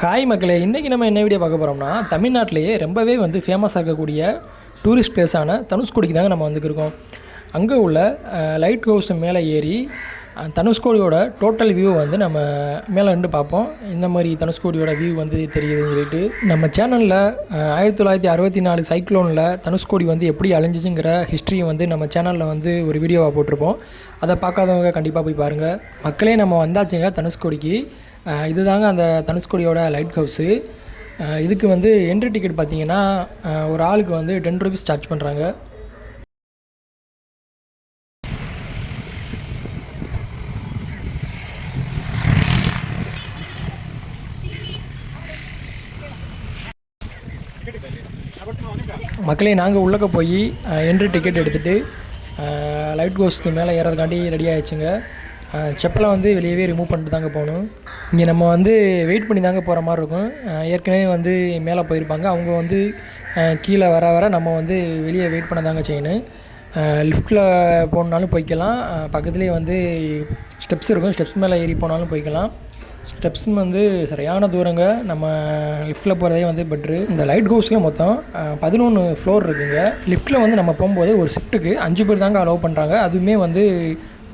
Hi மக்களே, இன்றைக்கி நம்ம என்ன வீடியோ பார்க்க போகிறோம்னா தமிழ்நாட்டிலேயே ரொம்பவே வந்து ஃபேமஸாக இருக்கக்கூடிய டூரிஸ்ட் பிளேஸான தனுஷ்கோடிக்கு தாங்க நம்ம வந்துருக்கோம். அங்கே உள்ள லைட் ஹவுஸ் மேலே ஏறி தனுஷ்கோடியோட டோட்டல் வியூ வந்து நம்ம மேலே இருந்து பார்ப்போம். இந்த மாதிரி தனுஷ்கோடியோட வியூ வந்து தெரியுதுன்னு சொல்லிட்டு நம்ம சேனலில் 1964 சைக்ளோனில் தனுஷ்கோடி வந்து எப்படி அழிஞ்சிச்சுங்கிற ஹிஸ்ட்ரியை வந்து நம்ம சேனலில் வந்து ஒரு வீடியோவாக போட்டிருப்போம். அதை பார்க்காதவங்க கண்டிப்பாக போய் பாருங்கள். மக்களே, நம்ம வந்தாச்சுங்க தனுஷ்கோடிக்கு. இதுதாங்க அந்த தனுஷ்கோடியோட லைட் ஹவுஸு. இதுக்கு வந்து என்ட்ரி டிக்கெட் பார்த்திங்கன்னா ஒரு ஆளுக்கு வந்து 10 ரூபீஸ் சார்ஜ் பண்ணுறாங்க. மக்களே, நாங்கள் உள்ளக்க போய் என்ட்ரி டிக்கெட் எடுத்துகிட்டு லைட் ஹவுஸ்க்கு மேலே ஏறதுக்காண்டி ரெடி ஆகிடுச்சுங்க. செப்பலை வந்து வெளியவே ரிமூவ் பண்ணிட்டு தாங்க போகணும். இங்கே நம்ம வந்து வெயிட் பண்ணி தாங்க போகிற மாதிரி இருக்கும். ஏற்கனவே வந்து மேலே போயிருப்பாங்க. அவங்க வந்து கீழே வர நம்ம வந்து வெளியே வெயிட் பண்ண தாங்க செய்யணும். லிஃப்ட்டில் போனாலும் போய்க்கலாம். பக்கத்துலேயே வந்து ஸ்டெப்ஸ் இருக்கும். ஸ்டெப்ஸ் மேலே ஏறி போனாலும் போய்க்கலாம். ஸ்டெப்ஸ் வந்து சரியான தூரங்க. நம்ம லிஃப்ட்டில் போகிறதே வந்து பெட்ரு. இந்த லைட் ஹவுஸில் மொத்தம் 11 ஃப்ளோர் இருக்குங்க. லிஃப்ட்டில் வந்து நம்ம போகும்போது ஒரு ஷிஃப்ட்டுக்கு 5 பேர் தாங்க அலோவ் பண்ணுறாங்க. அதுவுமே வந்து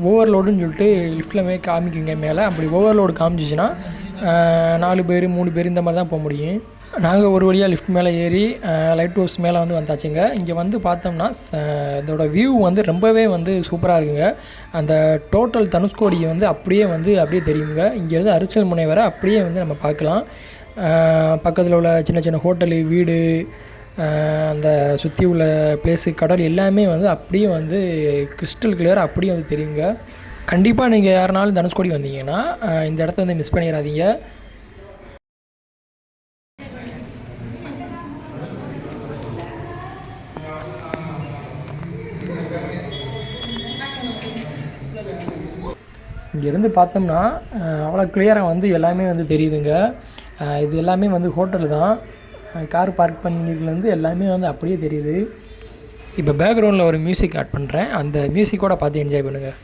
ஓவர்லோடுன்னு சொல்லிட்டு லிஃப்ட்லமே காமிக்குங்க மேலே. அப்படி ஓவர்லோடு காமிச்சிச்சின்னா 4 பேர் 3 பேர் இந்த மாதிரி தான் போக முடியும். நாங்கள் ஒரு வழியாக லிஃப்ட் மேலே ஏறி லைட் ஹவுஸ் மேலே வந்து வந்தாச்சுங்க. இங்கே வந்து பார்த்தோம்னா இதோட வியூ வந்து ரொம்பவே வந்து சூப்பராக இருக்குங்க. அந்த டோட்டல் தனுஷ்கோடியை வந்து அப்படியே தெரியுங்க. இங்கேருந்து அரிச்சல் முனை வரை அப்படியே வந்து நம்ம பார்க்கலாம். பக்கத்தில் உள்ள சின்ன சின்ன ஹோட்டலு, வீடு, அந்த சுற்றி உள்ள பிளேஸு, கடல் எல்லாமே வந்து அப்படியே வந்து கிறிஸ்டல் கிளியர் அப்படியே வந்து தெரியுங்க. கண்டிப்பாக நீங்கள் யாருனாலும் தனுஷ்கோடி வந்தீங்கன்னா இந்த இடத்த வந்து மிஸ் பண்ணிடாதீங்க. இங்கேருந்து பார்த்தோம்னா அவ்வளோ கிளியராக வந்து எல்லாமே வந்து தெரியுதுங்க. இது எல்லாமே வந்து ஹோட்டலு தான். கார் பார்க் பண்ணிக்கிறதுலேருந்து எல்லாமே வந்து அப்படியே தெரியுது. இப்போ பேக்ரவுண்டில் ஒரு மியூசிக் ஆட் பண்ணுறேன். அந்த மியூசிக்கோட பார்த்து என்ஜாய் பண்ணுங்கள்.